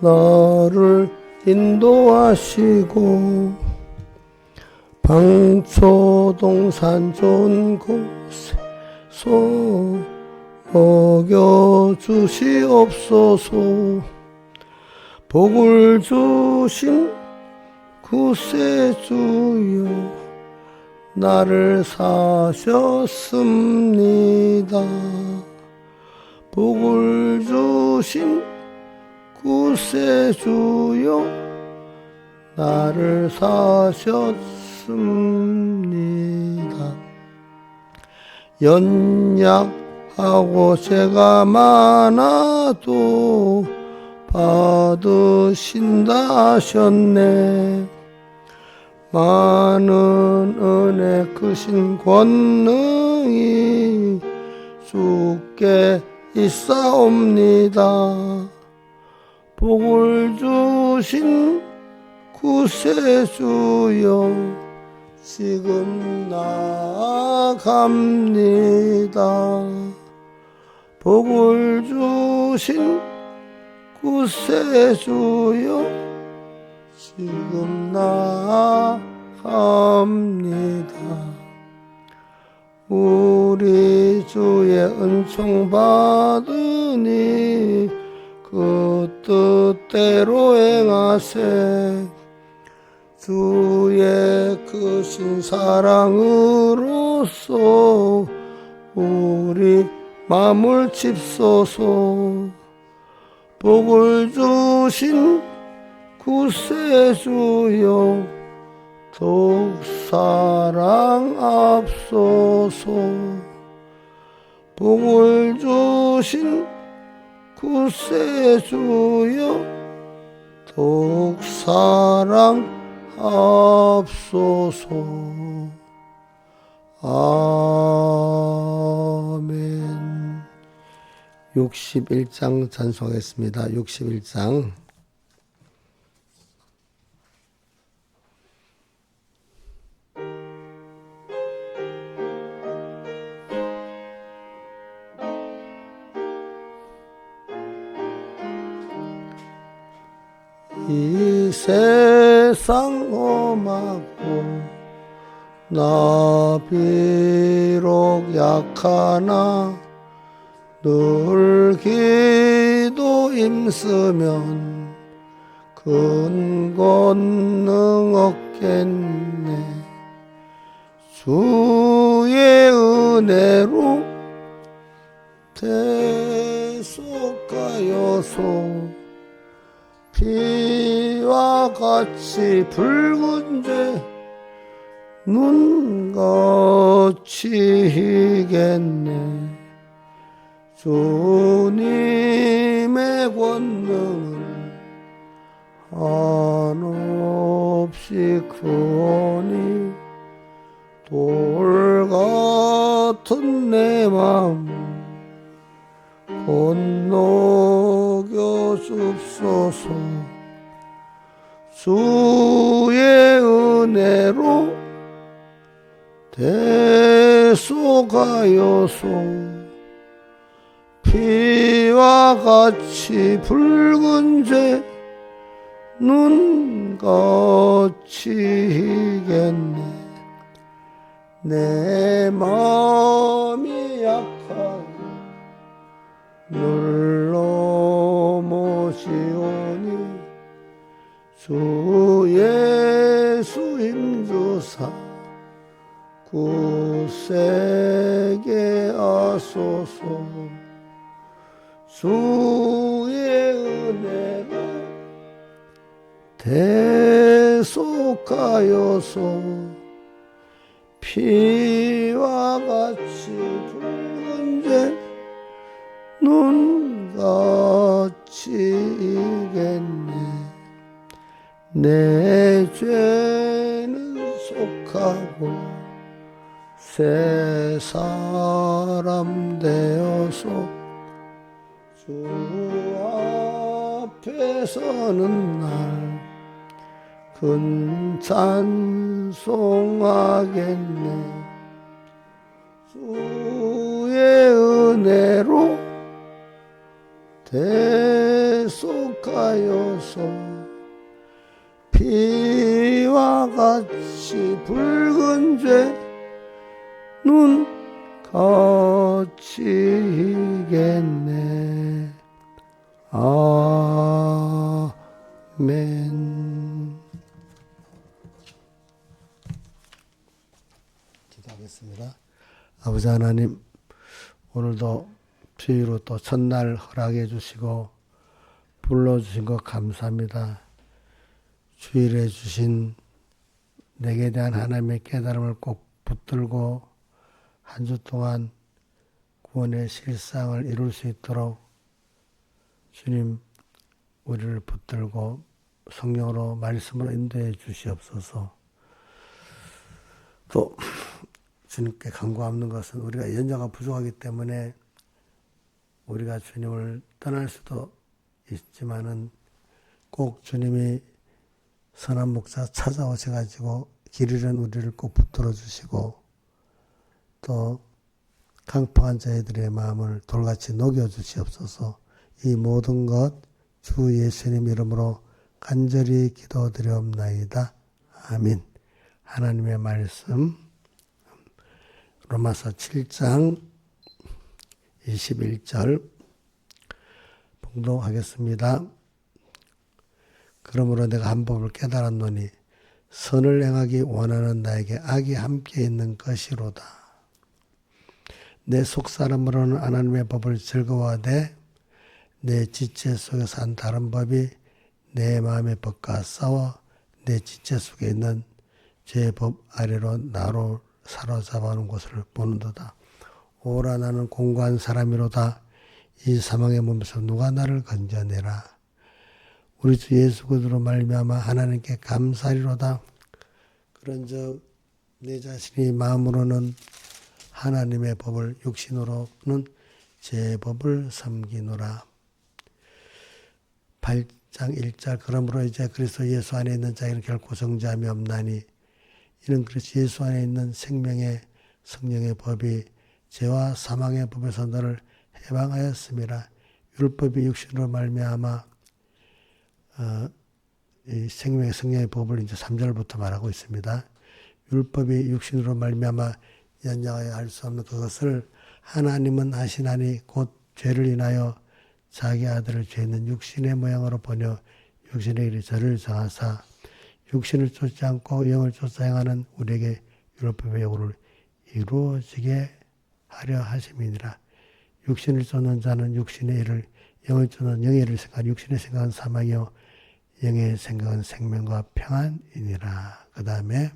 나를 인도하시고 방초동산 좋은 곳에 먹여주시옵소서. 복을 주신 구세주여 나를 사셨습니다. 복을 주신 구세주여 나를 사셨습니다. 연약하고 죄가 많아도 받으신다 하셨네. 많은 은혜 크신 권능이 주께 있사옵니다. 복을 주신 구세주여 지금 나아갑니다. 복을 주신 구세주여 지금 나아갑니다. 우리 주의 은총 받으니 그 뜻대로 행하세. 주의 크신 사랑으로서 우리 마음을 칩소서. 복을 주신 구세주여 더욱 사랑합소서. 복을 주신 구세주여 더욱 사랑합소서. 아멘. 61장 찬송하겠습니다. 61장. 이 세상 험하고 나 비록 약하나 늘 기도 힘쓰면 큰 권능 얻겠네. 주의 은혜로 대속하여서 피와 같이 붉은 죄 눈같이 희겠네. 주님의 권능은 한없이 크오니 돌 같은 내 마음 건너겨 줍소서. 주의 은혜로 대속하여서 피와 같이 붉은 죄 눈같이 희겠네. 내 마음이 약하고 늘 넘어지오니 주 예수 힘주사 굳세게 하소서. 주의 은혜로 대속하여서 피와 같이 붉은 죄 눈같이 이겠네. 내 죄는 속하고 새 사람 되어서 주 앞에 서는 날 큰 찬송하겠네. 주의 은혜로 계속하여서 피와 같이 붉은 죄 눈 거치겠네. 아멘. 기도하겠습니다. 아버지 하나님, 오늘도 주의로 또 첫날 허락해 주시고 불러주신 것 감사합니다. 주일에 주신 내게 대한 하나님의 깨달음을 꼭 붙들고 한 주 동안 구원의 실상을 이룰 수 있도록 주님 우리를 붙들고 성령으로 말씀으로 인도해 주시옵소서. 또 주님께 간구하는 것은 우리가 연자가 부족하기 때문에 우리가 주님을 떠날 수도 있지만은 꼭 주님이 선한 목자 찾아오셔가지고 길 잃은 우리를 꼭 붙들어 주시고 또 강팍한 자들의 마음을 돌같이 녹여 주시옵소서. 이 모든 것 주 예수님 이름으로 간절히 기도드리옵나이다. 아멘. 하나님의 말씀 로마서 7장 21절 봉독하겠습니다. 그러므로 내가 한 법을 깨달았노니 선을 행하기 원하는 나에게 악이 함께 있는 것이로다. 내 속사람으로는 하나님의 법을 즐거워하되 내 지체 속에서 한 다른 법이 내 마음의 법과 싸워 내 지체 속에 있는 죄의 법 아래로 나로 사로잡아오는 것을 보는도다. 오라 나는 공고한 사람이로다. 이 사망의 몸에서 누가 나를 건져내라. 우리 주 예수 그리스도로 말미암아 하나님께 감사리로다. 그런즉 내 자신이 마음으로는 하나님의 법을 육신으로는 제 법을 섬기노라. 8장 1절 그러므로 이제 그리스도 예수 안에 있는 자에게는 결코 정죄함이 없나니 이는 그리스도 예수 안에 있는 생명의 성령의 법이 죄와 사망의 법에서 너를 해방하였음이라. 율법이 육신으로 말미암아 이 생명의 성령의 법을 이제 3절부터 말하고 있습니다. 율법이 육신으로 말미암아 연장하여 할 수 없는 그것을 하나님은 하시나니 곧 죄를 인하여 자기 아들을 죄 있는 육신의 모양으로 보내 육신의 일이 저를 정하사 육신을 쫓지 않고 영을 쫓아 행하는 우리에게 율법의 요구를 이루어지게 하려 하심이니라. 육신을 쫓는 자는 육신의 일을, 영을 쫓는 영의 일을 생각하니 육신의 생각은 사망이요 영의 생각은 생명과 평안이니라. 그 다음에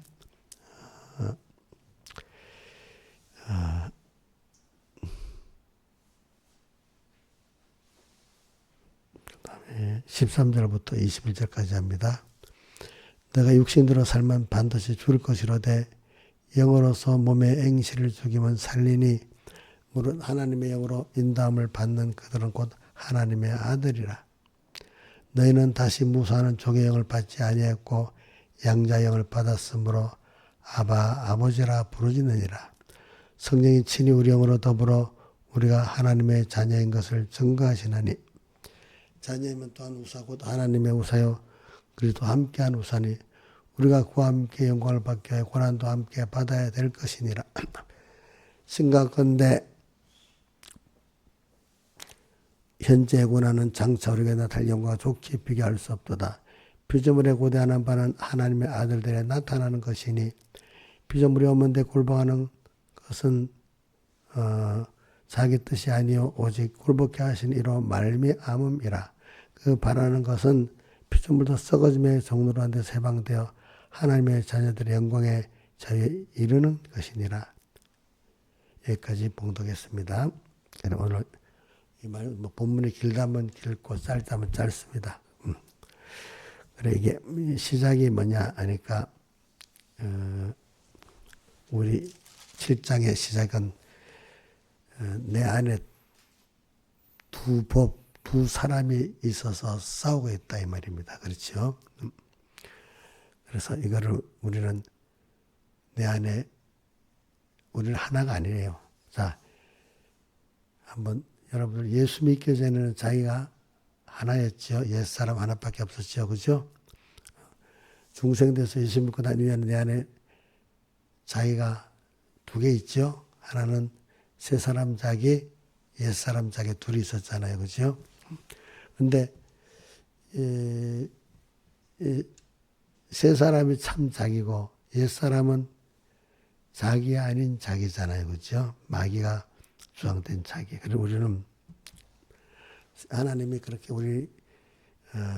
그다음에 13절부터 21절까지 합니다. 내가 육신으로 살면 반드시 죽을 것이로되 영으로서 몸의 앵시를 죽이면 살리니 무릇 하나님의 영으로 인도함을 받는 그들은 곧 하나님의 아들이라. 너희는 다시 무수하는 종의 영을 받지 아니했고 양자의 영을 받았으므로 아바 아버지라 부르짖느니라. 성령이 친히 우리 영으로 더불어 우리가 하나님의 자녀인 것을 증거하시나니 자녀이면 또한 우사 곧 하나님의 우사요 그리스도 함께한 우사니 우리가 그와 함께 영광을 받게 하여 고난도 함께 받아야 될 것이니라. 심각한데 현재의 고난은 장차 우리에게 나타날 영광과 좋게 비교할 수 없도다. 피조물에 고대하는 바는 하나님의 아들들에 나타나는 것이니 피조물이 없는데 굴복하는 것은 자기 뜻이 아니요 오직 굴복케 하신 이로 말미암음이라. 그 바라는 것은 피조물도 썩어짐의 종로로 한 데서 해방되어 하나님의 자녀들의 영광에 자유에 이르는 것이니라. 여기까지 봉독했습니다. 오늘 이 말 본문이 길다면 길고 짧다면 짧습니다. 그래 이게 시작이 뭐냐 하니까 우리 7장의 시작은 내 안에 두 사람이 있어서 싸우고 있다 이 말입니다. 그렇죠? 그래서 이거를 우리는 내 안에 우리는 하나가 아니에요. 자, 한번 여러분들 예수 믿기 전에는 자기가 하나였죠. 옛사람 하나밖에 없었죠. 그죠? 중생돼서 예수 믿고 다니면 내 안에 자기가 두 개 있죠. 하나는 새 사람 자기, 옛 사람 자기 둘이 있었잖아요. 그죠? 근데 새 사람이 참 자기고 옛 사람은 자기 아닌 자기잖아요. 그죠? 마귀가 주장된 자기. 그리고 우리는 하나님이 그렇게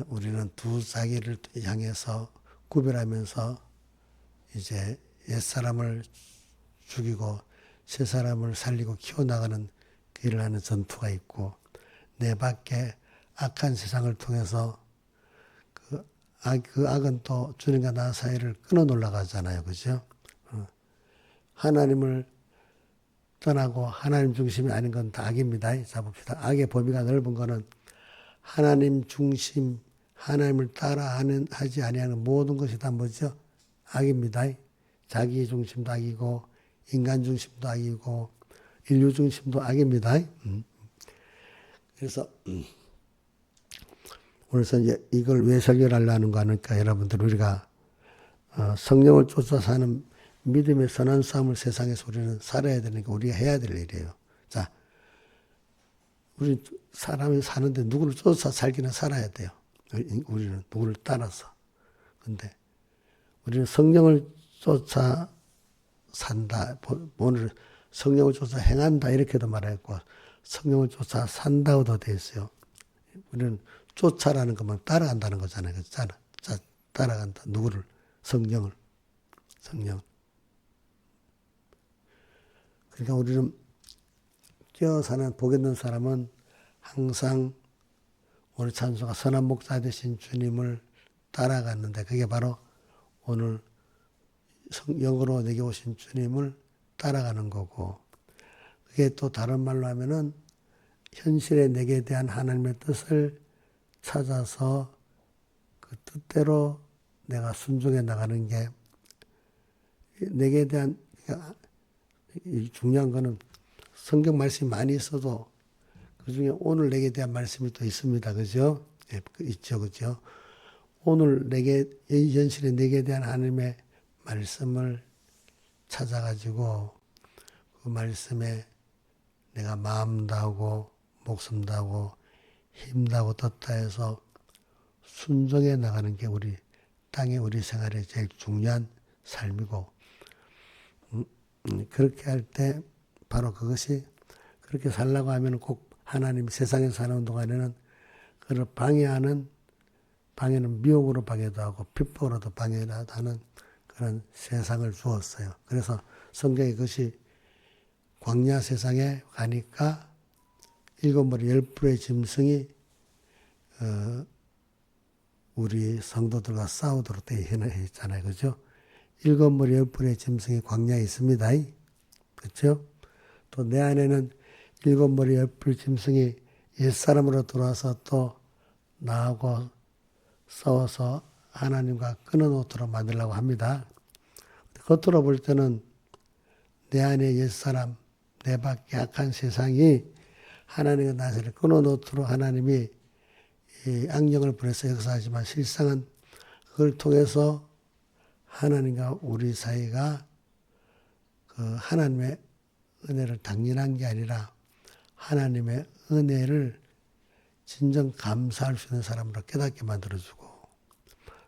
우리는 두 자기를 향해서 구별하면서 이제 옛사람을 죽이고 새사람을 살리고 키워나가는 그 일을 하는 전투가 있고 내 밖에 악한 세상을 통해서 그 악은 또 주님과 나 사이를 끊어 놀라가잖아요. 그죠? 하나님을 떠나고 하나님 중심이 아닌 건 다 악입니다. 자 봅시다. 악의 범위가 넓은 거는 하나님 중심, 하나님을 하지 아니하는 모든 것이 다 뭐죠? 악입니다. 자기 중심도 악이고 인간 중심도 악이고 인류 중심도 악입니다. 그래서 오늘서 이제 이걸 왜 설교를 하려는 거 하니까 여러분들 우리가 성령을 쫓아 사는 믿음의 선한 삶을 세상에서 우리는 살아야 되니까 우리가 해야 될 일이에요. 자, 우리 사람이 사는데 누구를 쫓아 살기는 살아야 돼요. 우리는 누구를 따라서. 근데 우리는 성령을 쫓아 산다. 오늘 성령을 쫓아 행한다 이렇게도 말했고 성령을 쫓아 산다고도 되어 있어요. 우리는 쫓아라는 것만 따라간다는 거잖아요. 따라간다. 누구를? 성령. 그러니까 우리는 뛰어 사는 복 있는 사람은 항상 오늘 찬수가 선한 목자 되신 주님을 따라갔는데 그게 바로 오늘 영으로 내게 오신 주님을 따라가는 거고 그게 또 다른 말로 하면은 현실에 내게 대한 하나님의 뜻을 찾아서 그 뜻대로 내가 순종해 나가는 게 내게 대한 중요한 거는 성경 말씀이 많이 있어도 그 중에 오늘 내게 대한 말씀이 또 있습니다. 그죠? 예, 있죠. 그죠? 오늘 이 현실에 내게 대한 하나님의 말씀을 찾아가지고 그 말씀에 내가 마음 다하고 목숨 다하고 힘 다하고 뜻 다해서 순종해 나가는 게 우리 땅의 우리 생활의 제일 중요한 삶이고 그렇게 할 때 바로 그것이 그렇게 살라고 하면 꼭 하나님 세상에 사는 동안에는 그를 방해는 미혹으로 방해도 하고 핍박으로도 방해도 하는 그런 세상을 주었어요. 그래서 성경에 그것이 광야 세상에 가니까 일곱 머리 열 뿔의 짐승이 우리 성도들과 싸우도록 되어 있잖아요. 그죠? 일곱 머리 열 뿔의 짐승이 광야에 있습니다. 그렇죠? 또 내 안에는 일곱 머리 열 뿔 짐승이 옛사람으로 들어와서 또 나하고 싸워서 하나님과 끊어놓도록 만들려고 합니다. 겉으로 볼 때는 내 안에 옛사람, 내 밖에 악한 세상이 하나님과 나를 끊어놓도록 하나님이 이 악령을 보내서 역사하지만 실상은 그걸 통해서 하나님과 우리 사이가 그 하나님의 은혜를 당연한 게 아니라 하나님의 은혜를 진정 감사할 수 있는 사람으로 깨닫게 만들어주고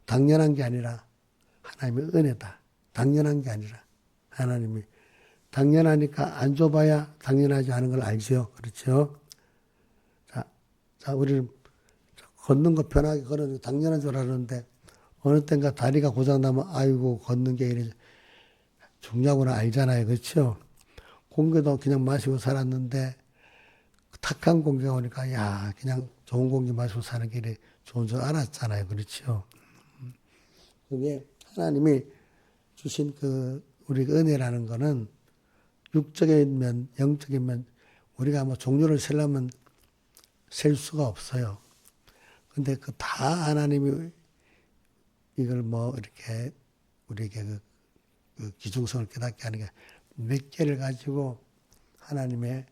당연한 게 아니라 하나님의 은혜다. 당연한 게 아니라 하나님이 당연하니까 안 줘봐야 당연하지 않은 걸 알죠. 그렇죠? 자, 우리는 걷는 거 편하게 걸어도 당연한 줄 알았는데 어느 땐가 다리가 고장나면 아이고 걷는 게 이래 중요하구나 알잖아요. 그렇죠? 공기도 그냥 마시고 살았는데 탁한 공기가 오니까 야 그냥 좋은 공기 마시고 사는 게 이래 좋은 줄 알았잖아요. 그렇죠? 그게 하나님이 주신 그 우리 은혜라는 거는 육적인 면, 영적인 면 우리가 뭐 종류를 세려면 셀 수가 없어요. 근데 그 다 하나님이 이걸 뭐 이렇게 우리에게 그 기중성을 깨닫게 하는 게 몇 개를 가지고 하나님의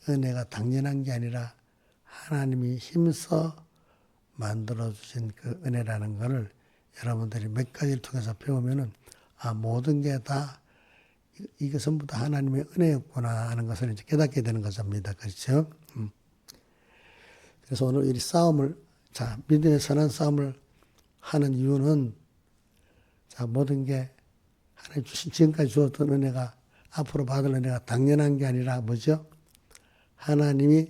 은혜가 당연한 게 아니라 하나님이 힘써 만들어주신 그 은혜라는 것을 여러분들이 몇 가지를 통해서 배우면은, 모든 게 다, 이게 전부 다 하나님의 은혜였구나 하는 것을 이제 깨닫게 되는 것입니다. 그렇죠? 그래서 오늘 이 싸움을, 믿음의 선한 싸움을 하는 이유는, 모든 게 하나님 지금까지 주었던 은혜가 앞으로 받을 은혜가 당연한 게 아니라 뭐죠? 하나님이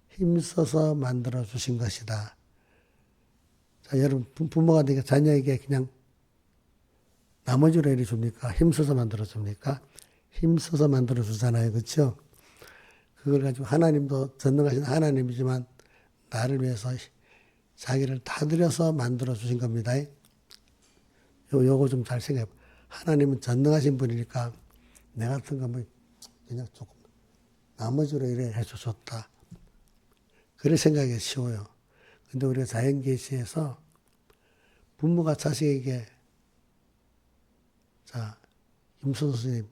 힘써서 만들어 주신 것이다. 여러분, 부모가 되니까 자녀에게 그냥 나머지로 이래 줍니까? 힘써서 만들어 줍니까? 힘써서 만들어 주잖아요. 그렇죠? 그걸 가지고 하나님도 전능하신 하나님이지만 나를 위해서 자기를 다 들여서 만들어 주신 겁니다. 요거 좀 잘 생각해. 하나님은 전능하신 분이니까 내 같은 거 뭐 그냥 조금 나머지로 이래 해주셨다. 그런 생각이 쉬워요. 근데 우리가 자연계시에서 부모가 자식에게, 김순수 스님,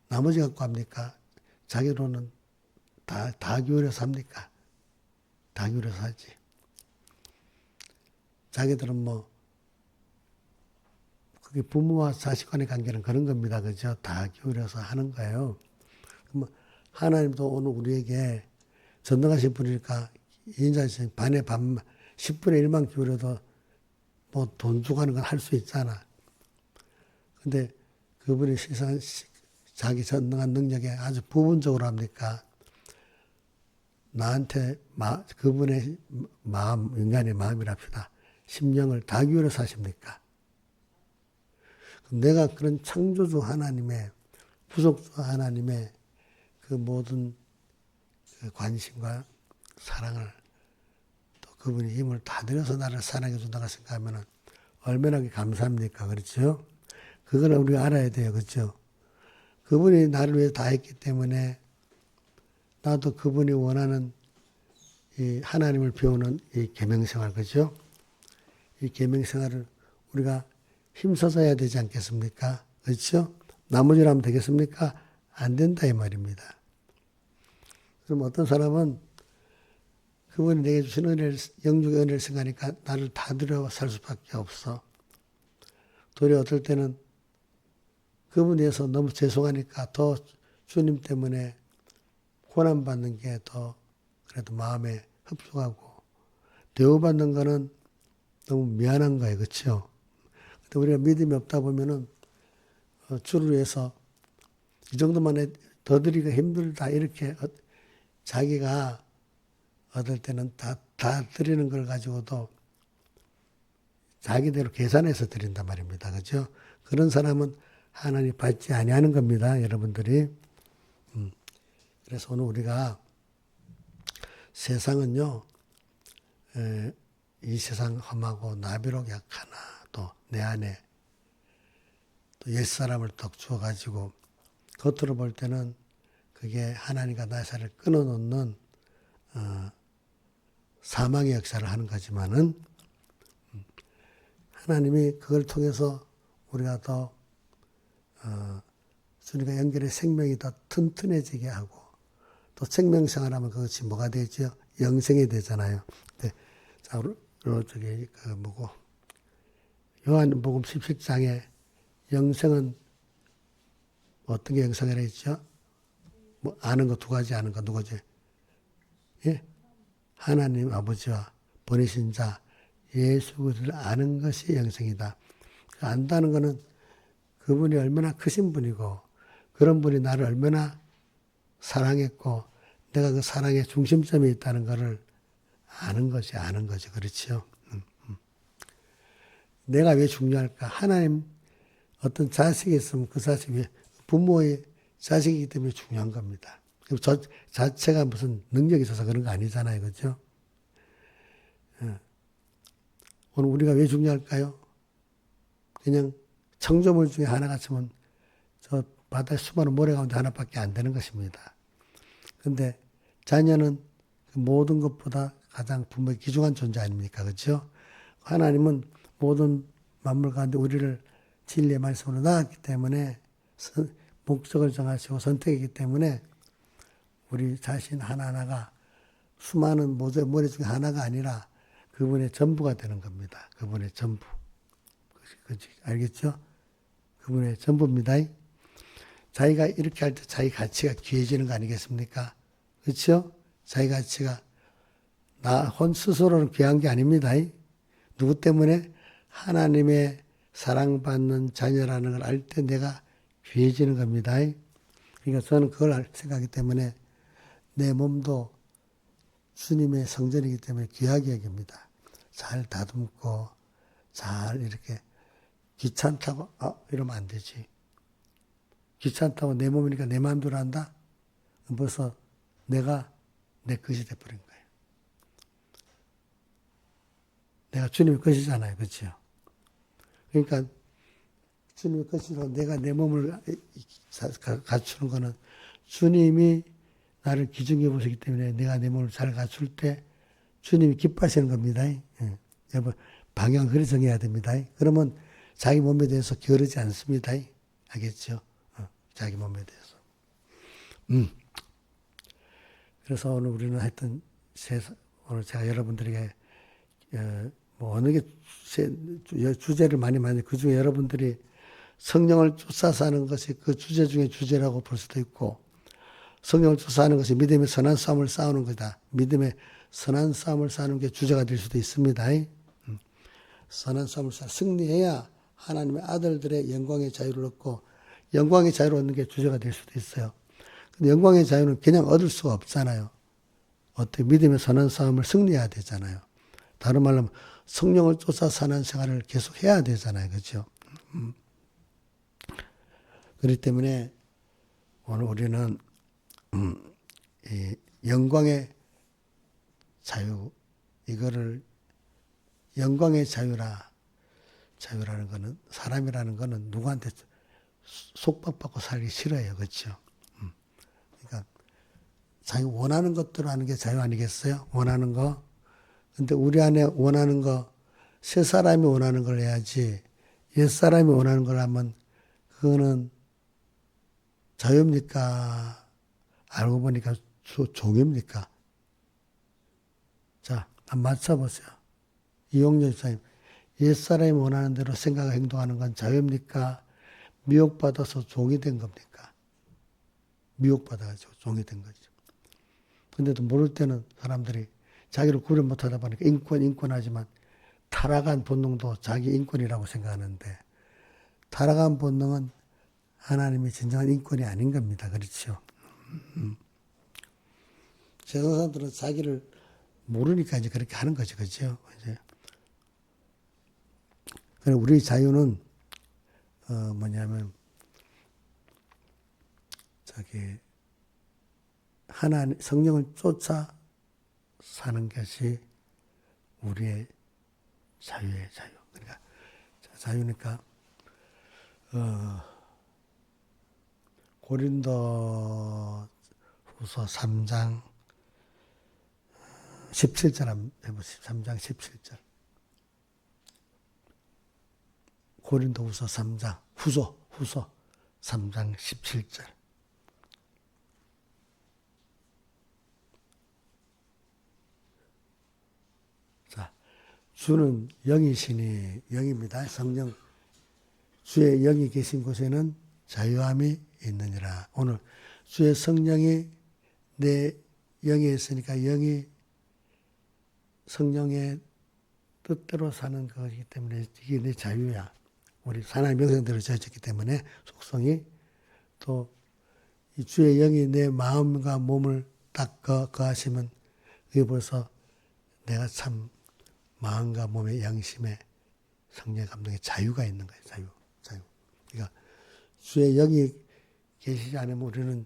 나머지 갖고 합니까? 자기로는 다 기울여서 합니까? 다 기울여서 하지. 자기들은 뭐, 그게 부모와 자식 간의 관계는 그런 겁니다. 그죠? 다 기울여서 하는 거예요. 하나님도 오늘 우리에게 전능하신 분이니까 인자신 반에 반, 10분의 1만 기울여도 뭐 돈 주고 하는 건 할 수 있잖아. 근데 그분이 세상 자기 전능한 능력에 아주 부분적으로 합니까? 나한테 그분의 마음, 인간의 마음이랍시다. 심령을 다 기울여서 하십니까? 내가 그런 창조주 하나님의, 부속주 하나님의 그 모든 그 관심과 사랑을, 또 그분이 힘을 다 들여서 나를 사랑해 준다고 생각하면 얼마나 감사합니까? 그렇죠? 그걸 우리가 알아야 돼요. 그렇죠? 그분이 나를 위해 다 했기 때문에 나도 그분이 원하는 이 하나님을 배우는 이 계명생활, 그죠? 이 계명생활을 우리가 힘써서 해야 되지 않겠습니까? 그렇죠? 나머지로 하면 되겠습니까? 안 된다 이 말입니다. 그럼 어떤 사람은 그분이 내게 주신 은혜를, 영육의 은혜를 생각하니까 나를 다 들여 살 수밖에 없어. 도리어 어떨 때는 그분에 대해서 너무 죄송하니까 더 주님 때문에 고난받는 게 더 그래도 마음에 흡수하고, 대우받는 거는 너무 미안한 거예요. 그렇죠? 근데 우리가 믿음이 없다 보면은 주를 위해서 이 정도만 더 드리기가 힘들다 이렇게 자기가 얻을 때는 다 드리는 걸 가지고도 자기대로 계산해서 드린단 말입니다. 그죠? 그런 사람은 하나님 받지 아니하는 겁니다. 여러분들이. 그래서 오늘 우리가 세상은요, 이 세상 험하고 나비록 약하나, 또 내 안에 또 옛사람을 떡 주어가지고 겉으로 볼 때는 그게 하나님과 나의 사이를 끊어놓는 사망의 역사를 하는 거지만은, 하나님이 그걸 통해서 우리가 더 주님과 연결의 생명이 더 튼튼해지게 하고, 또 생명생활하면 그것이 뭐가 되죠? 영생이 되잖아요. 근데 저기 요한복음 17장에 영생은 어떤 게 영생이라 했죠? 뭐 아는 거 두 가지 아는 거 누구지? 예? 하나님 아버지와 보내신 자 예수 그리스도를 아는 것이 영생이다. 안다는 것은 그분이 얼마나 크신 분이고, 그런 분이 나를 얼마나 사랑했고, 내가 그 사랑의 중심점에 있다는 것을 아는 것이 그렇죠. 내가 왜 중요할까? 하나님, 어떤 자식이 있으면 그 자식이 부모의 자식이기 때문에 중요한 겁니다. 저 자체가 무슨 능력이 있어서 그런 거 아니잖아요. 그죠? 오늘 우리가 왜 중요할까요? 그냥 청조물 중에 하나 같으면 저 바다의 수많은 모래 가운데 하나밖에 안 되는 것입니다. 근데 자녀는 그 모든 것보다 가장 부모의 귀중한 존재 아닙니까? 그렇죠? 하나님은 모든 만물 가운데 우리를 진리의 말씀으로 낳았기 때문에 목적을 정하시고 선택이기 때문에 우리 자신 하나하나가 수많은 모래 중에 하나가 아니라 그분의 전부가 되는 겁니다. 그분의 전부. 알겠죠? 그분의 전부입니다. 자기가 이렇게 할 때 자기 가치가 귀해지는 거 아니겠습니까? 그렇죠? 자기 가치가 나 스스로는 귀한 게 아닙니다. 누구 때문에? 하나님의 사랑받는 자녀라는 걸 알 때 내가 귀해지는 겁니다. 그러니까 저는 그걸 생각하기 때문에 내 몸도 주님의 성전이기 때문에 귀하게 여깁니다. 잘 다듬고 잘 이렇게 귀찮다고 이러면 안 되지. 귀찮다고 내 몸이니까 내 마음대로 한다? 벌써 내가 내 것이 돼버린 거예요. 내가 주님의 것이잖아요. 그렇죠? 그러니까 주님의 것이로 내가 내 몸을 갖추는 거는 주님이 나를 기중해 보시기 때문에 내가 내 몸을 잘 갖출 때 주님이 기뻐하시는 겁니다. 여러분 방향을 그리 정해야 됩니다. 그러면 자기 몸에 대해서 게으르지 않습니다. 알겠죠? 자기 몸에 대해서. 그래서 오늘 우리는 하여튼 오늘 제가 여러분들에게 뭐 어느 게 주제를 많이 그 중에 여러분들이 성령을 쫓아 사는 것이 그 주제 중에 주제라고 볼 수도 있고 성령을 쫓아하는 것이 믿음의 선한 싸움을 싸우는 거다. 믿음의 선한 싸움을 싸우는 게 주제가 될 수도 있습니다. 선한 싸움을 승리해야 하나님의 아들들의 영광의 자유를 얻고 영광의 자유를 얻는 게 주제가 될 수도 있어요. 근데 영광의 자유는 그냥 얻을 수가 없잖아요. 어떻게 믿음의 선한 싸움을 승리해야 되잖아요. 다른 말로 하면 성령을 쫓아 사는 생활을 계속 해야 되잖아요. 그렇죠? 그렇기 때문에 오늘 우리는 이 영광의 자유, 이거를 영광의 자유라는 거는 사람이라는 거는 누구한테 속박받고 살기 싫어요. 그렇죠? 그러니까 자기 원하는 것대로 하는 게 자유 아니겠어요? 원하는 거. 근데 우리 안에 원하는 거, 새 사람이 원하는 걸 해야지 옛 사람이 원하는 걸 하면 그거는 자유입니까? 알고 보니까 종입니까? 자, 한번 맞춰보세요. 이용렬 집사님, 옛사람이 원하는 대로 생각하고 행동하는 건 자유입니까? 미혹받아서 종이 된 겁니까? 미혹받아가지고 종이 된 거죠. 근데도 모를 때는 사람들이 자기를 구별 못하다 보니까 인권하지만 타락한 본능도 자기 인권이라고 생각하는데 타락한 본능은 하나님의 진정한 인권이 아닌 겁니다. 그렇죠? 세상 사람들은 자기를 모르니까 이제 그렇게 하는 거죠. 그렇죠? 이제. 우리 자유는 뭐냐면 하나님 성령을 쫓아 사는 것이 우리의 자유의 자유. 그러니까 자유니까 고린도 후서 3장 17절 한번 해보세요. 3장 17절. 고린도 후서 3장, 후서 3장 17절. 자, 주는 영이시니, 영입니다. 성령, 주의 영이 계신 곳에는 자유함이 있느니라. 오늘 주의 성령이 내 영에 있으니까 영이 성령의 뜻대로 사는 것이기 때문에 이게 내 자유야. 우리 하나님의 명성대로 지어졌기 때문에 속성이 또 이 주의 영이 내 마음과 몸을 딱 거하시면 그게 벌써 내가 참 마음과 몸의 양심에 성령의 감동에 자유가 있는 거예요. 자유. 그러니까 주의 영이 계시지 않으면 우리는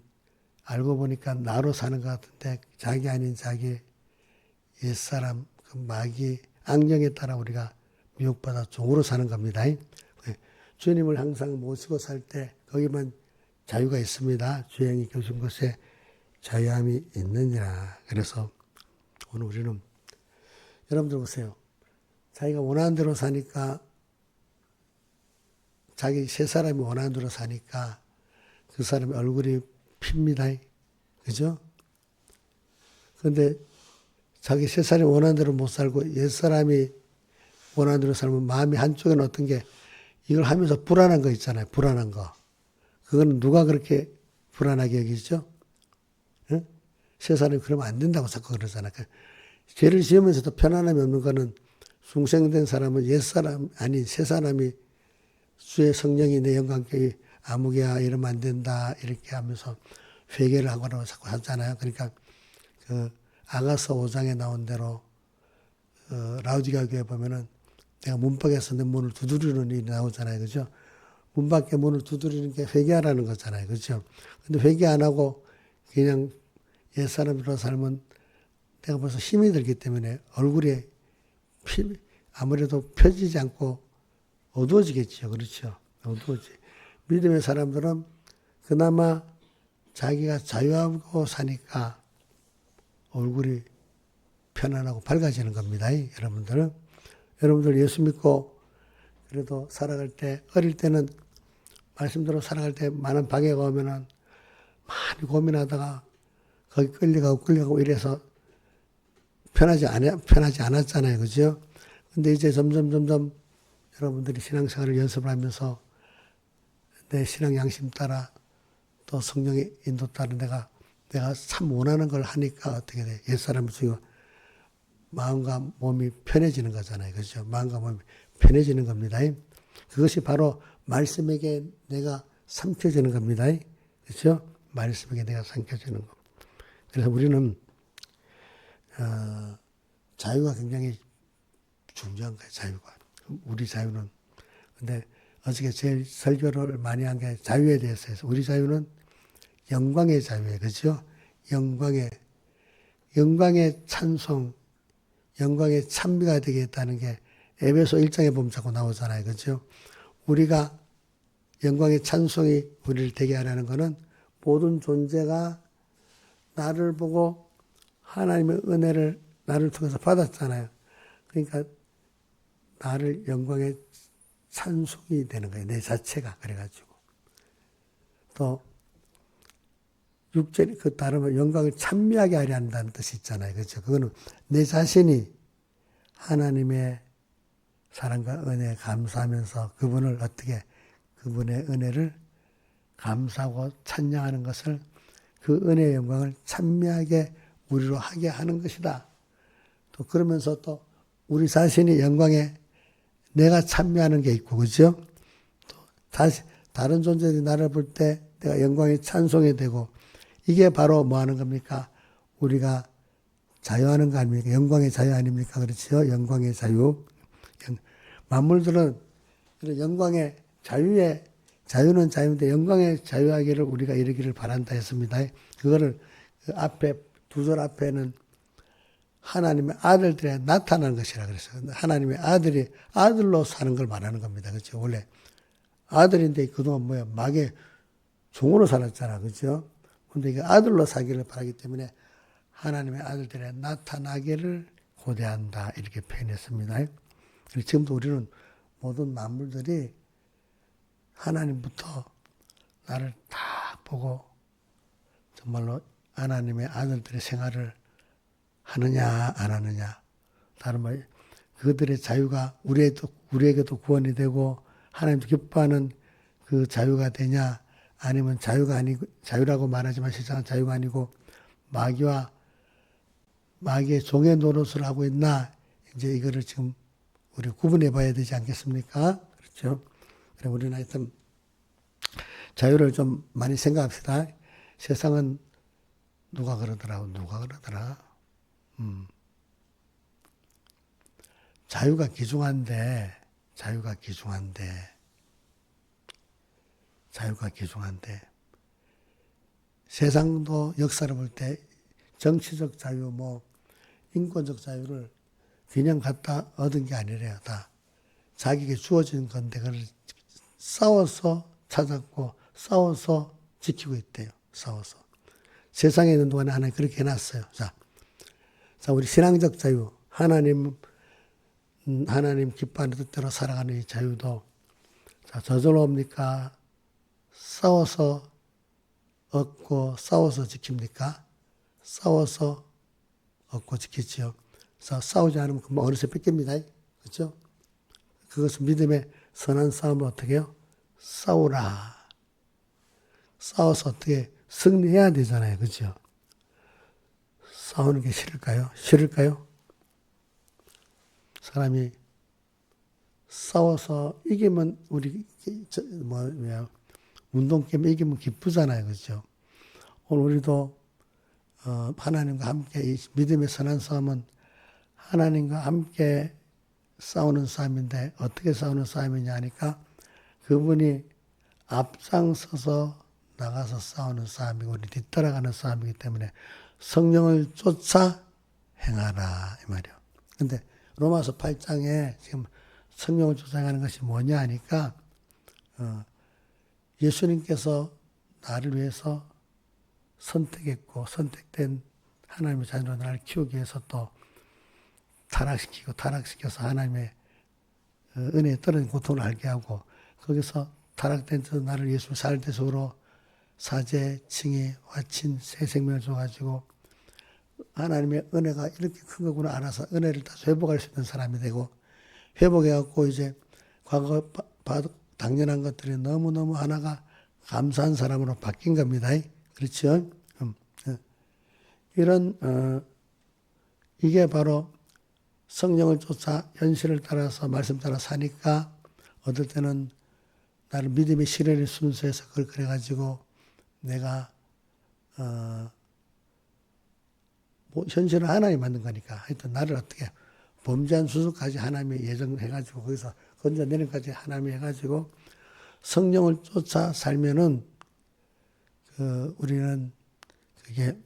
알고 보니까 나로 사는 것 같은데 자기 아닌 자기 옛사람 그 마귀 악령에 따라 우리가 미혹받아 종으로 사는 겁니다. 주님을 항상 모시고 살 때 거기만 자유가 있습니다. 주의 영이 계신 곳에 자유함이 있느니라. 그래서 오늘 우리는 여러분들 보세요. 자기가 원하는 대로 사니까 자기 세 사람이 원하는 대로 사니까 그 사람의 얼굴이 핍니다. 그죠? 그런데 자기 세상이 원하는 대로 못 살고 옛사람이 원하는 대로 살면 마음이 한쪽에는 어떤 게 이걸 하면서 불안한 거 있잖아요. 불안한 거. 그거는 누가 그렇게 불안하게 여기죠? 응? 세 사람이 그러면 안 된다고 자꾸 그러잖아요. 죄를 지으면서도 편안함이 없는 거는 중생된 사람은 옛사람 아닌 세 사람이 주의 성령이 내 영광께 아무개야 이러면 안 된다 이렇게 하면서 회개를 하거나 자꾸 하잖아요. 그러니까 그 아가서 5장에 나온 대로 라우디가 교회 보면은 내가 문밖에서 내 문을 두드리는 일이 나오잖아요. 그죠? 문 밖에 문을 두드리는 게 회개하라는 거잖아요. 그죠? 근데 회개 안 하고 그냥 옛사람으로 살면 내가 벌써 힘이 들기 때문에 얼굴에 아무래도 펴지지 않고 어두워지겠죠. 그렇죠? 어두워지. 믿음의 사람들은 그나마 자기가 자유하고 사니까 얼굴이 편안하고 밝아지는 겁니다. 여러분들 예수 믿고 그래도 살아갈 때, 어릴 때는 말씀대로 살아갈 때 많은 방해가 오면은 많이 고민하다가 거기 끌려가고 이래서 편하지 않았잖아요. 그죠? 근데 이제 점점 여러분들이 신앙생활을 연습을 하면서 내 신앙 양심 따라 또 성령의 인도 따라 내가 참 원하는 걸 하니까 어떻게 돼? 옛사람을 쓰고 마음과 몸이 편해지는 거잖아요. 그죠? 마음과 몸이 편해지는 겁니다. 그것이 바로 말씀에게 내가 삼켜지는 겁니다. 그렇죠? 말씀에게 내가 삼켜지는 것. 그래서 우리는 자유가 굉장히 중요한 거예요. 자유가. 우리 자유는. 근데 어저께 제일 설교를 많이 한 게 자유에 대해서 해서 우리 자유는 영광의 자유예요. 그렇죠? 영광의 찬송, 영광의 찬미가 되겠다는 게 에베소 1장에 보면 자꾸 나오잖아요. 그렇죠? 우리가 영광의 찬송이 우리를 되게 하라는 것은 모든 존재가 나를 보고 하나님의 은혜를 나를 통해서 받았잖아요. 그러니까 나를 영광의 찬송이 되는 거예요. 내 자체가. 그래가지고. 또 육절 그 다르면 영광을 찬미하게 하려 한다는 뜻이 있잖아요. 그렇죠? 그거는 내 자신이 하나님의 사랑과 은혜에 감사하면서 그분을 어떻게 그분의 은혜를 감사하고 찬양하는 것을 그 은혜의 영광을 찬미하게 우리로 하게 하는 것이다. 또 그러면서 또 우리 자신이 영광에 내가 찬미하는 게 있고, 그죠? 또 다른 존재들이 나를 볼 때 내가 영광의 찬송이 되고, 이게 바로 뭐 하는 겁니까? 우리가 자유하는 거 아닙니까? 영광의 자유 아닙니까? 그렇죠? 영광의 자유. 만물들은 영광의 자유는 자유인데 영광의 자유하기를 우리가 이루기를 바란다 했습니다. 그거를 그 앞에, 두 절 앞에는 하나님의 아들들에 나타나는 것이라 그랬어요. 하나님의 아들이 아들로 사는 걸 말하는 겁니다. 그렇죠? 원래 아들인데 그동안 뭐야? 마귀의 종으로 살았잖아. 그렇죠? 근데 이게 아들로 살기를 바라기 때문에 하나님의 아들들에 나타나기를 고대한다. 이렇게 표현했습니다. 그리고 지금도 우리는 모든 만물들이 하나님부터 나를 다 보고 정말로 하나님의 아들들의 생활을 하느냐 안 하느냐. 다른 말 그들의 자유가 우리에게도 구원이 되고 하나님도 기뻐하는 그 자유가 되냐 아니면 자유라고 말하지만 실상은 자유가 아니고 마귀의 종의 노릇을 하고 있나 이제 이거를 지금 우리 구분해 봐야 되지 않겠습니까? 그렇죠? 그래 우리는 하여튼 자유를 좀 많이 생각합시다. 세상은 누가 그러더라. 자유가 귀중한데 세상도 역사를 볼 때 정치적 자유, 인권적 자유를 그냥 갖다 얻은 게 아니래요. 다 자기에게 주어진 건데 그걸 싸워서 찾았고 싸워서 지키고 있대요. 싸워서. 세상에 있는 동안에 하나님 그렇게 해놨어요. 자, 우리 신앙적 자유, 하나님 기뻐하는 뜻대로 살아가는 이 자유도 자, 저절로 옵니까? 싸워서 얻고 싸워서 지킵니까? 싸워서 얻고 지키지요. 그래서 싸우지 않으면 금방 어느새 뺏깁니다. 그렇죠? 그것은 믿음의 선한 싸움을 어떻게 해요? 싸우라. 싸워서 어떻게 승리해야 되잖아요. 그렇죠? 싸우는 게 싫을까요? 싫을까요? 사람이 싸워서 이기면 우리 운동 게임 이기면 기쁘잖아요. 그렇죠? 오늘 우리도 하나님과 함께 이 믿음의 선한 싸움은 하나님과 함께 싸우는 싸움인데 어떻게 싸우는 싸움이냐 하니까 그분이 앞장서서 나가서 싸우는 싸움이고 우리 뒤따라가는 싸움이기 때문에 성령을 쫓아 행하라 이 말이에요. 근데 로마서 8장에 지금 성령을 쫓아 행하는 것이 뭐냐 하니까 예수님께서 나를 위해서 선택했고 선택된 하나님의 자녀로 나를 키우기 위해서 또 타락시켜서 하나님의 은혜에 떨어진 고통을 알게 하고 거기서 타락된 저 나를 예수 살대속으로 사제, 칭의, 화친, 새 생명을 줘가지고 하나님의 은혜가 이렇게 큰 거구나 알아서 은혜를 다시 회복할 수 있는 사람이 되고 회복해갖고 이제 과거 당연한 것들이 너무너무 하나가 감사한 사람으로 바뀐 겁니다. 그렇죠? 이런 이게 바로 성령을 쫓아 현실을 따라서 말씀 따라 사니까 어떨 때는 나를 믿음의 시련의 순서에서 그걸 그래가지고 내가 뭐 현실은 하나님이 만든 거니까 하여튼 나를 어떻게 범죄한 수수까지 하나님이 예정해가지고 거기서 건져내는 까지 하나님이 해가지고 성령을 쫓아 살면은 우리는 그게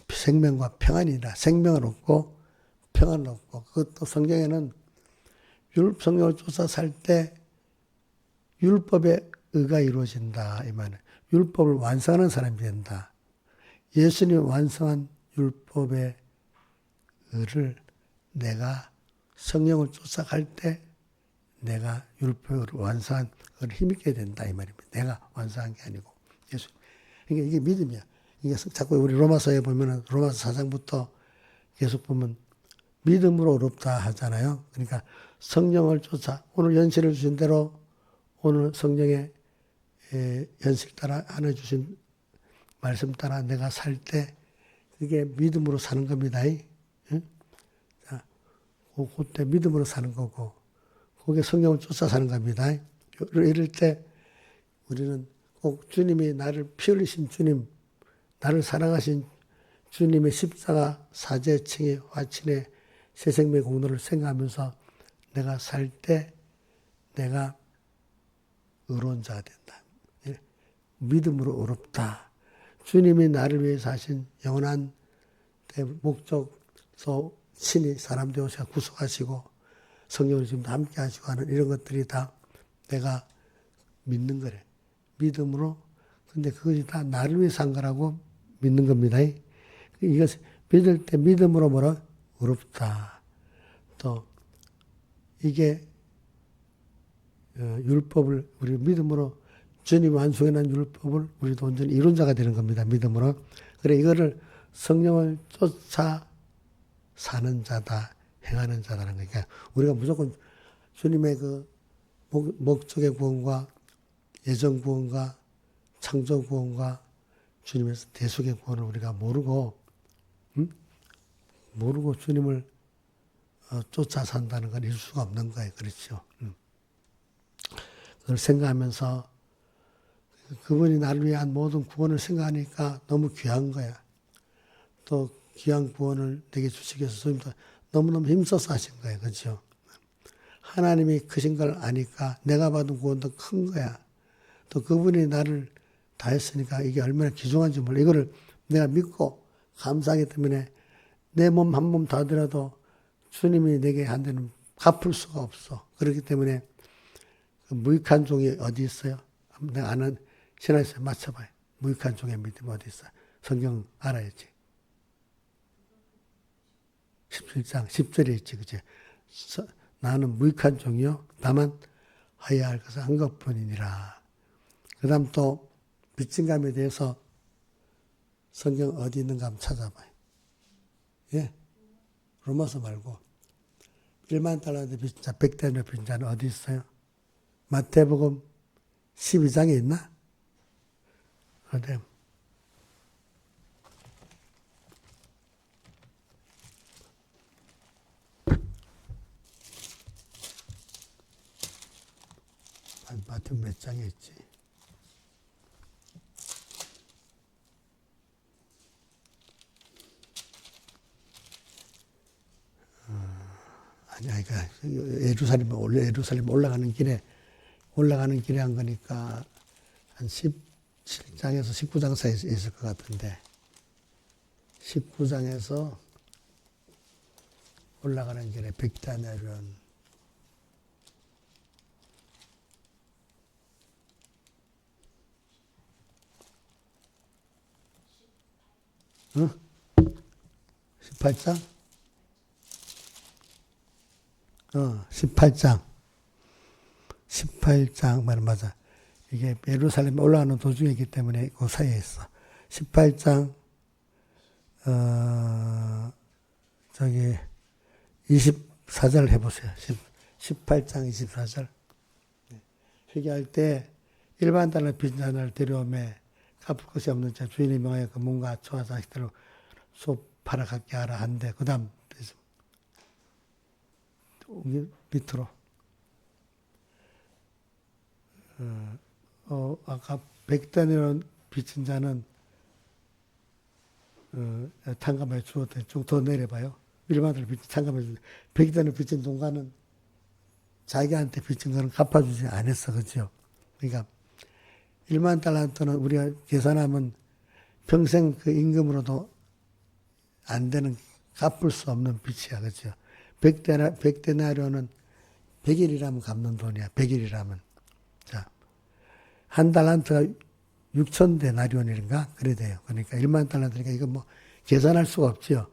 생명과 평안이라 생명을 얻고 평안을 얻고 그것도 성경에는 성령을 쫓아 살 때 율법의 의가 이루어진다 이 말은 율법을 완성하는 사람이 된다. 예수님이 완성한 율법의 의를 내가 성령을 쫓아갈 때 내가 율법을 완성한 의를 힘있게 된다 이 말입니다. 내가 완성한 게 아니고 예수. 그러니까 이게 믿음이야. 이게 자꾸 우리 로마서에 보면은 로마서 4장부터 계속 보면 믿음으로 어렵다 하잖아요. 그러니까 성령을 쫓아 오늘 연실을 주신 대로 오늘 성령의 연실 따라 하나 주신 말씀 따라 내가 살 때 그게 믿음으로 사는 겁니다. 응? 자, 그때 믿음으로 사는 거고 그게 성령을 쫓아 사는 겁니다. 이럴 때 우리는 꼭 주님이 나를 피 흘리신 주님 나를 사랑하신 주님의 십자가 사제 칭의 화친의 새생명의 공로를 생각하면서 내가 살 때 내가 의로운 자가 된다. 믿음으로 의롭다. 주님이 나를 위해서 하신 영원한 목적서 친히 사람 되어서 구속하시고 성령을 지금 함께 하시고 하는 이런 것들이 다 내가 믿는 거래. 믿음으로. 근데 그것이 다 나를 위해서 한 거라고 믿는 겁니다. 이것 믿을 때 믿음으로 뭐라? 의롭다. 또 이게 율법을 우리 믿음으로 주님 완성해 놓은 율법을 우리도 온전히 이룬 자가 되는 겁니다. 믿음으로. 그래 이거를 성령을 쫓아 사는 자다. 행하는 자다라는 거니까 우리가 무조건 주님의 그 목적의 구원과 예정 구원과 창조 구원과 주님의 대속의 구원을 우리가 모르고 모르고 주님을 쫓아 산다는 건 이룰 수가 없는 거예요. 그렇죠. 그걸 생각하면서 그분이 나를 위한 모든 구원을 생각하니까 너무 귀한 거야. 또 귀한 구원을 내게 주시기 위해서 주님도 너무너무 힘써서 하신 거예요. 그렇죠. 하나님이 크신 걸 아니까 내가 받은 구원도 큰 거야. 또 그분이 나를 다 했으니까 이게 얼마나 귀중한지 몰라. 이거를 내가 믿고 감사하기 때문에 내 몸 한 몸 다 들어도 주님이 내게 한 데는 갚을 수가 없어. 그렇기 때문에 그 무익한 종이 어디 있어요? 내가 아는 신학에서 맞춰봐요. 무익한 종의 믿음이 어디 있어? 성경 알아야지. 17장 10절에 있지. 그치? 나는 무익한 종이요. 다만 하여야 할 것을 한 것뿐이니라. 그 다음 또 빚진감에 대해서 성경 어디 있는가 한번 찾아봐요. 예? 로마서 말고 1만 달란트 빚진 자, 100대나 빚진 자는 어디 있어요? 마태복음 12장에 있나? 어디? 마태복음 몇 장에 있지? 아니야, 그러니까 예루살렘 올라가는 길에 한 거니까 한 17장에서 19장 사이에 있을 것 같은데 19장에서 올라가는 길에 백다나련 응? 18장? 18장. 18장, 맞아. 이게 예루살렘에 올라가는 도중이기 때문에 그 사이에 있어. 18장, 24절 해보세요. 18장 24절. 회개할 때 일반 달러 빚진 자를 데려오매 갚을 것이 없는 자 주인의 명하여 그 몸과 초와 자식들을 소 팔아 갖게 하라 한데 그 다음 밑으로 아까 100단위로 빚진 자는 탕감해 주었더니 좀 더 내려봐요. 일반으로 탕감해 주는데 100단위로 빚진 동가는 자기한테 빚진 거는 갚아주지 않았어. 그죠? 그러니까 1만 달란트는 우리가 계산하면 평생 그 임금으로도 안 되는 갚을 수 없는 빚이야. 그죠? 100데나리온은 100일이라면 갚는 돈이야. 100일이라면. 자, 한 달란트가 6,000데나리온인가? 그래 돼요. 그러니까 1만 달란트니까 이거 뭐 계산할 수가 없죠.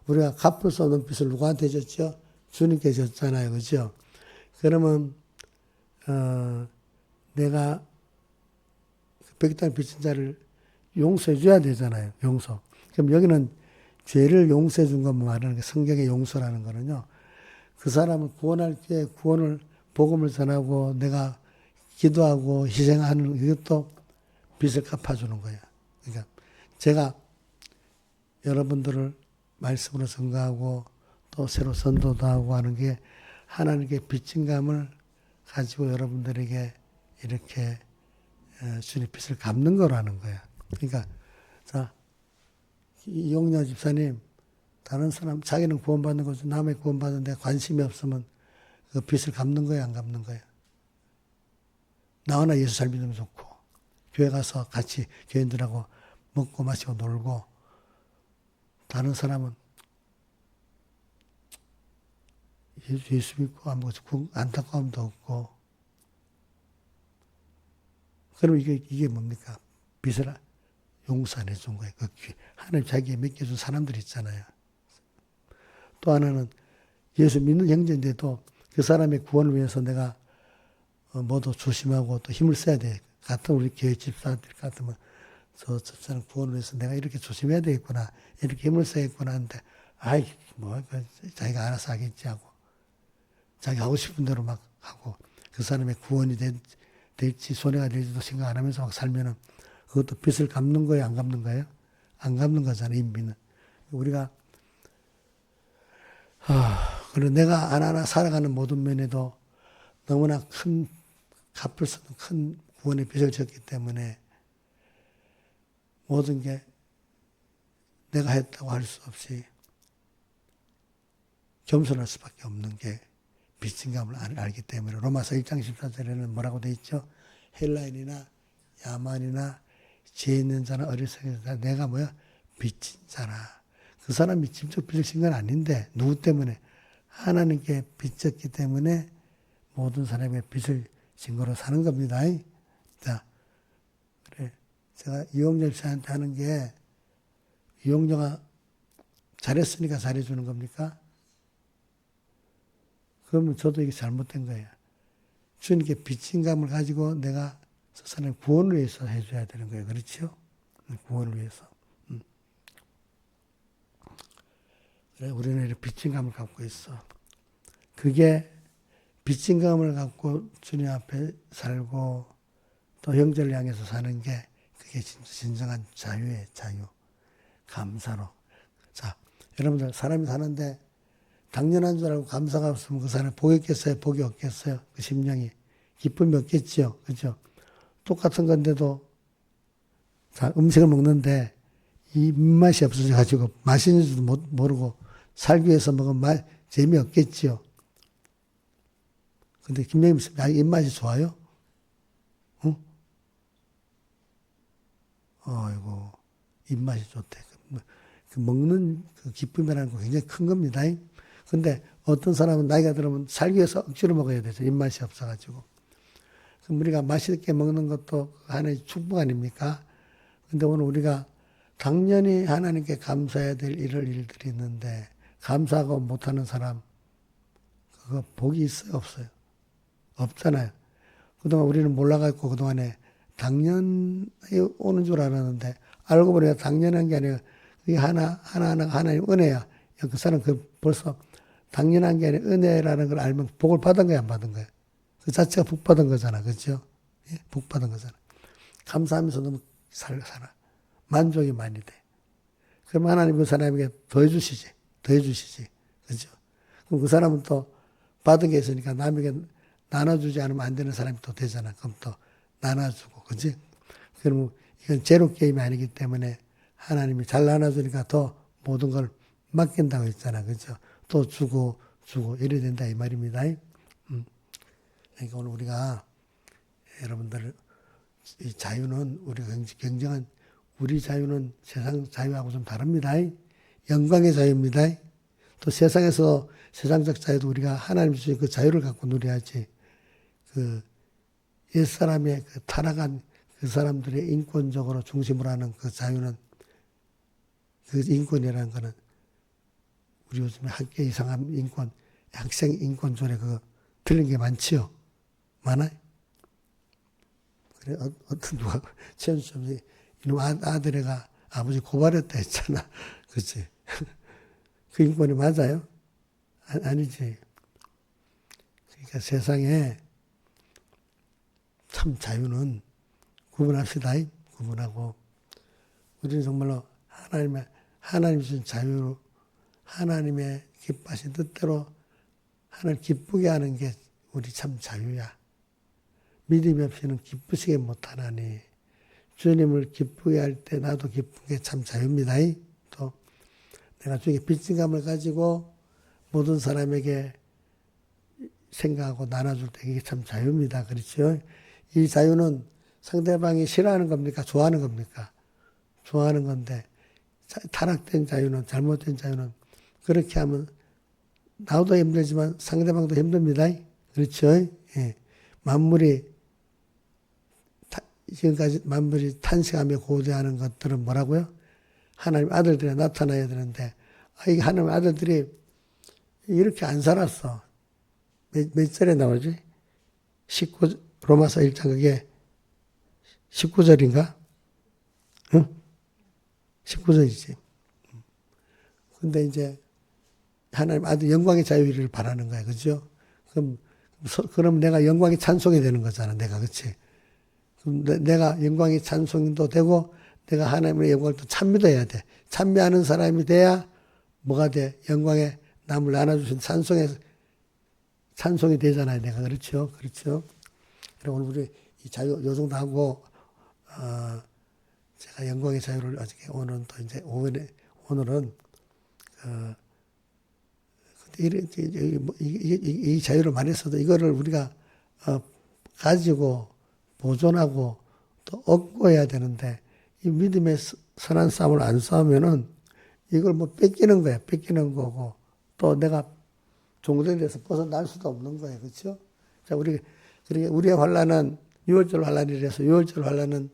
우리가 갚을 수 없는 빚을 누구한테 졌죠? 주님께 졌잖아요. 그죠? 그러면, 내가 100단 빚진 자를 용서해 줘야 되잖아요. 용서. 그럼 여기는 죄를 용서해 준 것만 말하는 게 성경의 용서라는 거는요. 그 사람을 구원할 때 복음을 전하고 내가 기도하고 희생하는 이것도 빚을 갚아주는 거예요. 그러니까 제가 여러분들을 말씀으로 증거하고 또 새로 선도도 하고 하는 게 하나님께 빚진 감을 가지고 여러분들에게 이렇게 주님 빚을 갚는 거라는 거야. 그러니까 자 이용녀 집사님 다른 사람 자기는 구원받는 거죠. 남의 구원받는데 관심이 없으면 그 빚을 갚는 거야 안 갚는 거야. 나나 예수 잘 믿으면 좋고 교회 가서 같이 교인들하고 먹고 마시고 놀고 다른 사람은 예수 믿고 아무것도 안타까움도 없고 그럼 이게 뭡니까? 빚을 용서 안 해준 거예요. 하나님 자기에 맡겨준 사람들 있잖아요. 또 하나는 예수 믿는 형제인데도 그 사람의 구원을 위해서 내가 모두 조심하고 또 힘을 써야 돼. 같은 우리 교회 집사들 같으면 저 집사는 구원을 위해서 내가 이렇게 조심해야 되겠구나. 이렇게 힘을 써야겠구나 하는데 자기가 알아서 하겠지 하고 자기 하고 싶은 대로 막 하고 그 사람의 구원이 될지 손해가 될지도 생각 안 하면서 막 살면은 그것도 빚을 갚는 거예요? 안 갚는 거예요? 안 갚는 거잖아요. 인비는. 우리가 그리고 내가 하나하나 살아가는 모든 면에도 너무나 큰 갚을 수 없는 큰 구원의 빚을 졌기 때문에 모든 게 내가 했다고 할 수 없이 겸손할 수밖에 없는 게 빚진 감을 알기 때문에 로마서 1장 14절에는 뭐라고 돼 있죠? 헬라인이나 야만이나 죄 있는 자나 어리석은 자 내가 빚진 자라. 그 사람이 직접 빚을 진 건 아닌데 누구 때문에? 하나님께 빚졌기 때문에 모든 사람의 빚을 진 거로 사는 겁니다. 자, 그래. 제가 이용렬 씨한테 하는 게 이용렬가 잘했으니까 잘해주는 겁니까? 그러면 저도 이게 잘못된 거예요. 주님께 빚진 감을 가지고 내가 저 사람의 구원을 위해서 해줘야 되는 거예요. 그렇죠? 구원을 위해서. 그래, 우리는 이렇게 빚진감을 갖고 있어. 그게 빚진감을 갖고 주님 앞에 살고 또 형제를 향해서 사는 게 그게 진정한 자유예요. 자유. 감사로. 자, 여러분들 사람이 사는데 당연한 줄 알고 감사가 없으면 그 사람이 복이 있겠어요? 복이 없겠어요? 그 심령이. 기쁨이 없겠지요. 그죠? 똑같은 건데도 자, 음식을 먹는데 이 입맛이 없어져가지고 맛있는지도 모르고 살기 위해서 먹으면 재미없겠지요. 근데 김영임 씨, 입맛이 좋아요? 응? 아이고, 입맛이 좋대. 그 먹는 그 기쁨이라는 거 굉장히 큰 겁니다. 근데 어떤 사람은 나이가 들으면 살기 위해서 억지로 먹어야 되죠. 입맛이 없어가지고. 그럼 우리가 맛있게 먹는 것도 하나의 축복 아닙니까? 근데 오늘 우리가 당연히 하나님께 감사해야 될 일들이 있는데, 감사하고 못하는 사람, 그거 복이 있어요? 없어요? 없잖아요. 그동안 우리는 몰라갖고 그동안에 당연히 오는 줄 알았는데, 알고 보니까 당연한 게 아니라, 그게 하나님 은혜야. 그 사람 벌써 당연한 게 아니라 은혜라는 걸 알면 복을 받은 거야, 안 받은 거야? 그 자체가 복 받은 거잖아. 그죠? 예? 복 받은 거잖아. 감사하면서 너무 살아. 만족이 많이 돼. 그럼 하나님 그 사람에게 더 해주시지. 그죠? 그럼 그 사람은 또 받은 게 있으니까 남에게 나눠주지 않으면 안 되는 사람이 또 되잖아. 그럼 또 나눠주고. 그지? 그러면 이건 제로 게임이 아니기 때문에 하나님이 잘 나눠주니까 더 모든 걸 맡긴다고 했잖아. 그죠? 또 주고, 이래야 된다. 이 말입니다. 그러니까 오늘 우리가 여러분들 이 자유는 우리가 경쟁한 우리 자유는 세상 자유하고 좀 다릅니다. 영광의 자유입니다. 또 세상에서 세상적 자유도 우리가 하나님 주신 그 자유를 갖고 누려야지. 그 옛사람의 그 타락한 그 사람들의 인권적으로 중심으로 하는 그 자유는 그 인권이라는 거는 우리 요즘에 학계 이상한 인권, 학생 인권조례 그거 틀린 게 많지요. 많아요. 그래, 어떤 누가, 최연수점이 이놈 아들애가 아버지 고발했다 했잖아. 그치? 그 인권이 맞아요? 아니지. 그러니까 세상에 참 자유는 구분합시다. 구분하고. 우리는 정말로 하나님 주신 자유로 하나님의 기뻐하신 뜻대로 하나님 기쁘게 하는 게 우리 참 자유야. 믿음이 없이는 기쁘시게 못하나니 주님을 기쁘게 할 때 나도 기쁜 게 참 자유입니다. 또 내가 주님께 빚진감을 가지고 모든 사람에게 생각하고 나눠줄 때 이게 참 자유입니다. 그렇죠? 이 자유는 상대방이 싫어하는 겁니까? 좋아하는 겁니까? 좋아하는 건데 타락된 자유는 잘못된 자유는 그렇게 하면 나도 힘들지만 상대방도 힘듭니다. 그렇죠? 예. 지금까지 만물이 탄생하며 고대하는 것들은 뭐라고요? 하나님 아들들이 나타나야 되는데, 이 하나님 아들들이 이렇게 안 살았어. 몇 절에 나오지? 로마서 1장 그게 19절인가? 응? 19절이지. 근데 이제 하나님 아들 영광의 자유를 바라는 거야. 그죠? 그럼 내가 영광의 찬송이 되는 거잖아. 내가. 그치? 그럼 내가 영광의 찬송도 되고 내가 하나님의 영광을 또 찬미도 해야 돼. 찬미하는 사람이 돼야 뭐가 돼? 영광의 남을 나눠주신 찬송이 되잖아요. 내가. 그렇죠? 그렇죠? 그리고 오늘 우리 이 자유 요 정도 하고 제가 영광의 자유를 어저께 오늘은 또 이제 오늘은 이 자유를 말했어도 이거를 우리가 가지고 보존하고 또 얻고 해야 되는데 이 믿음의 선한 싸움을 안 싸우면은 이걸 뭐 뺏기는 거야. 뺏기는 거고 또 내가 종된 데서 벗어날 수도 없는 거예요. 그렇죠? 자, 우리의 환란은 6월절 환란이라서 6월절 환란은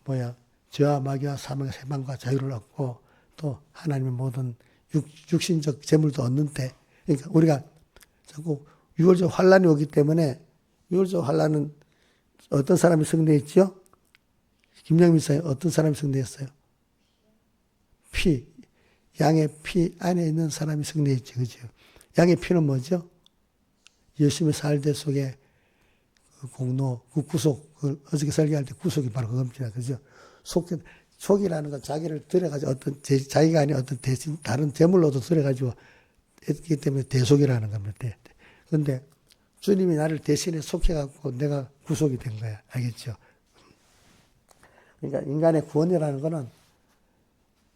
뭐야? 죄와 마귀와 사망의 세방과 자유를 얻고 또 하나님의 모든 육신적 재물도 얻는 때, 그러니까 우리가 자꾸 6월절 환란이 오기 때문에 6월절 환란은 어떤 사람이 승리했지요? 김영민 사에 어떤 사람이 승리했어요? 양의 피 안에 있는 사람이 승리했지, 그죠? 양의 피는 뭐죠? 열심히 살대 속에 그 공로, 그 구속, 그 어저께 설교할 때 구속이 바로 그겁니다, 그죠? 속이라는 건 자기를 들여가지고 자기가 아닌 어떤 대신 다른 제물로도 들여가지고 했기 때문에 대속이라는 겁니다. 근데 주님이 나를 대신에 속해갖고 내가 구속이 된 거야. 알겠죠? 그러니까 인간의 구원이라는 거는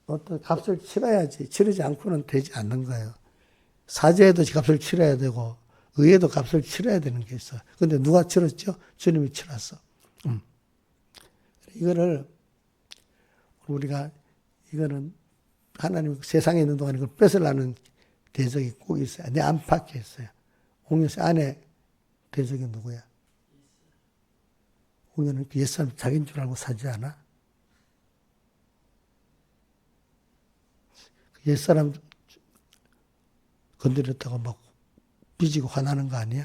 어떤 값을 치러야지, 치르지 않고는 되지 않는 거예요. 사죄에도 값을 치러야 되고, 의에도 값을 치러야 되는 게 있어. 근데 누가 치렀죠? 주님이 치렀어. 이거를, 이거는 하나님 세상에 있는 동안 이걸 뺏으려는 대적이 꼭 있어요. 내 안팎에 있어요. 홍여씨 안에 대적이 누구야? 홍여는 옛사람 자기인 줄 알고 사지 않아? 옛사람 건드렸다고 막 삐지고 화나는 거 아니야?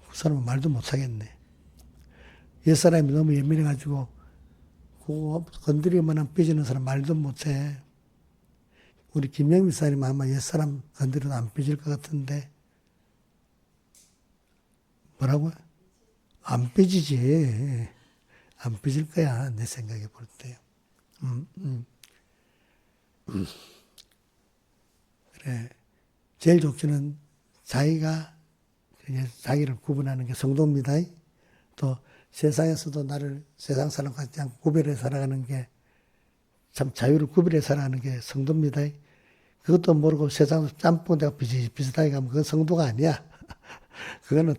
그 사람은 말도 못 하겠네. 옛사람이 너무 예민해가지고 그거 건드리면 삐지는 사람 말도 못해. 우리 김영미 사님 아마 옛사람 건드려도 안 삐질 것 같은데 뭐라고요? 안 삐지지. 안 삐질 거야, 내 생각에 볼 때요. 그래. 제일 좋기는 자기가 자기를 구분하는 게 성도입니다. 또 세상에서도 나를 세상 사람 같지 않고 구별해 살아가는 게 참 자유를 구별해 살아가는 게 성도입니다. 그것도 모르고 세상에서 짬뽕 내가 비슷하게 가면 그건 성도가 아니야. 그거는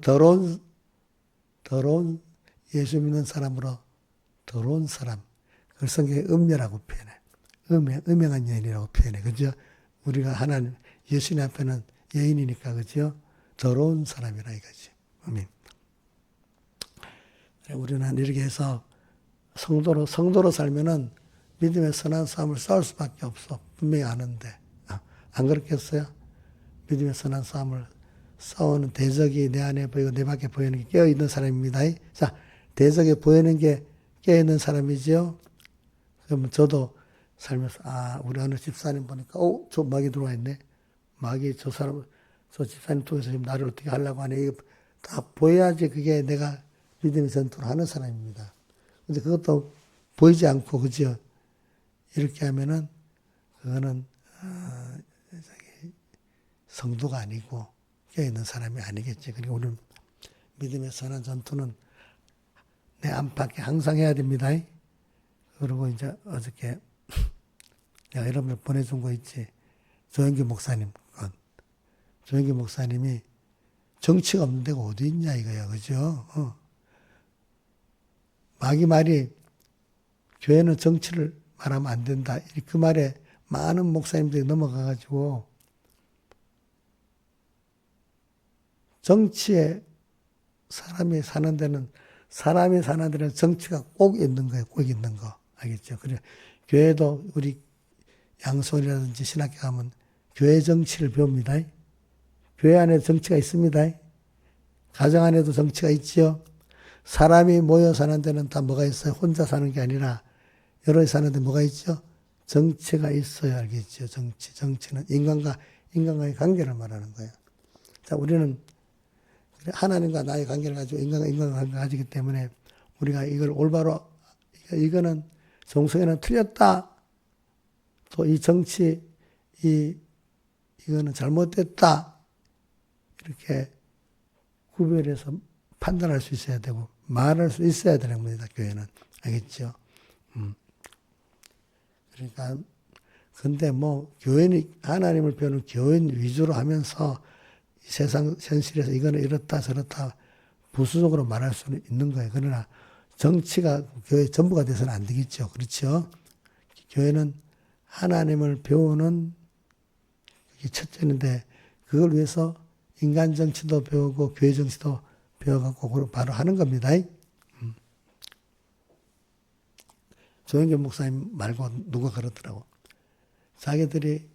더러운 예수 믿는 사람으로 더러운 사람. 그걸 성경에 음녀라고 표현해. 음행한 여인이라고 표현해. 그죠? 우리가 하나님, 예수님 앞에는 여인이니까, 그죠? 더러운 사람이라 이거지. 아멘. 우리는 이렇게 해서 성도로 살면은 믿음의 선한 싸움을 싸울 수밖에 없어. 분명히 아는데. 안 그렇겠어요? 믿음의 선한 싸움을 싸우는 대적이 내 안에 보이고 내 밖에 보이는 게 깨어있는 사람입니다. 자, 대적에 보이는 게 깨어있는 사람이죠. 그러면 저도 살면서, 우리 어느 집사님 보니까, 저 마귀 들어와 있네. 마귀 저 집사님 통해서 지금 나를 어떻게 하려고 하네. 이거 다 보여야지 그게 내가 믿음의 전투를 하는 사람입니다. 근데 그것도 보이지 않고, 그죠? 이렇게 하면은, 그거는, 성도가 아니고, 깨어있는 사람이 아니겠지. 그리고 우리는 믿음의 선한 전투는 내 안팎에 항상 해야 됩니다. 그리고 이제 어저께 내가 여러분을 보내준 거 있지. 조영기 목사님 건. 조영기 목사님이 정치가 없는 데가 어디 있냐 이거야. 그죠? 마귀 말이 교회는 정치를 말하면 안 된다. 그 말에 많은 목사님들이 넘어가가지고 정치에 사람이 사는 데는 정치가 꼭 있는 거예요. 꼭 있는 거. 알겠죠? 그래. 교회도 우리 양손이라든지 신학교 가면 교회 정치를 배웁니다. 교회 안에 정치가 있습니다. 가정 안에도 정치가 있죠. 사람이 모여 사는 데는 다 뭐가 있어요? 혼자 사는 게 아니라 여럿이 사는데 뭐가 있죠? 정치가 있어야 알겠죠. 정치는 인간과의 관계를 말하는 거예요. 자, 우리는 하나님과 나의 관계를 가지고 인간과 관계를 가지기 때문에 우리가 이걸 올바로, 이거는 정성에는 틀렸다. 또 이 정치, 이거는 잘못됐다. 이렇게 구별해서 판단할 수 있어야 되고, 말할 수 있어야 되는 겁니다, 교회는. 알겠죠? 그러니까, 근데 교회는, 하나님을 배우는 교인 위주로 하면서 세상 현실에서 이거는 이렇다 저렇다 부수적으로 말할 수는 있는 거예요. 그러나 정치가 교회 전부가 돼서는 안 되겠죠. 그렇죠? 교회는 하나님을 배우는 게 첫째인데 그걸 위해서 인간 정치도 배우고 교회 정치도 배워갖고 바로 하는 겁니다. 조영겸 목사님 말고 누가 그러더라고. 자기들이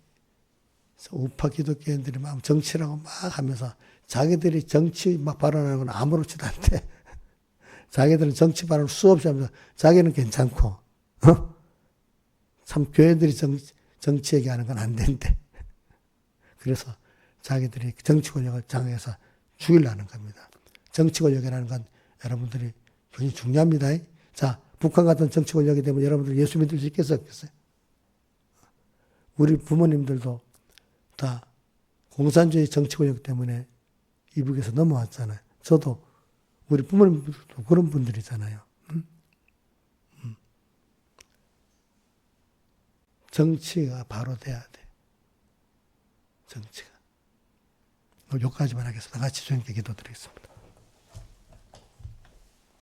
우파 기독교인들이 막 정치라고 막 하면서 자기들이 정치 막 발언하는 건 아무렇지도 않대. 자기들은 정치 발언을 수없이 하면서 자기는 괜찮고 어? 참 교회들이 정치 얘기하는 건 안 된대. 그래서 자기들이 정치 권력을 장악해서 죽이려는 겁니다. 정치 권력이라는 건 여러분들이 굉장히 중요합니다. 자, 북한 같은 정치 권력이 되면 여러분들 예수 믿을 수 있겠어요? 없겠어요? 우리 부모님들도 다 공산주의 정치 권력 때문에 이북에서 넘어왔잖아요. 저도 우리 부모님들도 그런 분들이잖아요. 정치가 바로 돼야 돼. 정치가. 여기까지만 하겠습니다. 같이 주님께 기도드리겠습니다.